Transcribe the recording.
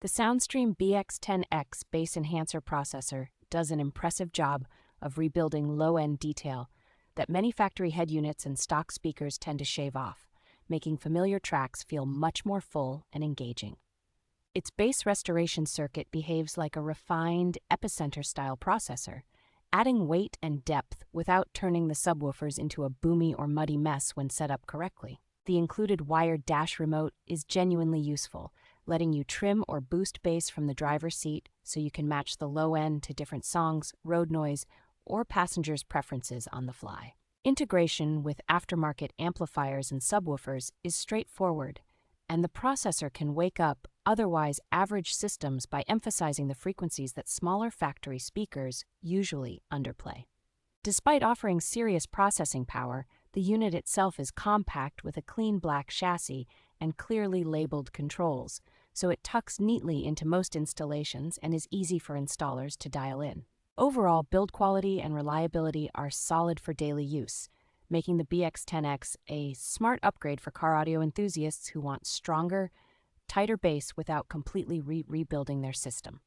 The Soundstream BX-10X bass enhancer processor does an impressive job of rebuilding low-end detail that many factory head units and stock speakers tend to shave off, making familiar tracks feel much more full and engaging. Its bass restoration circuit behaves like a refined epicenter-style processor, adding weight and depth without turning the subwoofers into a boomy or muddy mess when set up correctly. The included wired dash remote is genuinely useful, letting you trim or boost bass from the driver's seat so you can match the low end to different songs, road noise, or passengers' preferences on the fly. Integration with aftermarket amplifiers and subwoofers is straightforward, and the processor can wake up otherwise average systems by emphasizing the frequencies that smaller factory speakers usually underplay. Despite offering serious processing power, the unit itself is compact with a clean black chassis and clearly labeled controls, so it tucks neatly into most installations and is easy for installers to dial in. Overall, build quality and reliability are solid for daily use, making the BX-10X a smart upgrade for car audio enthusiasts who want stronger, tighter bass without completely rebuilding their system.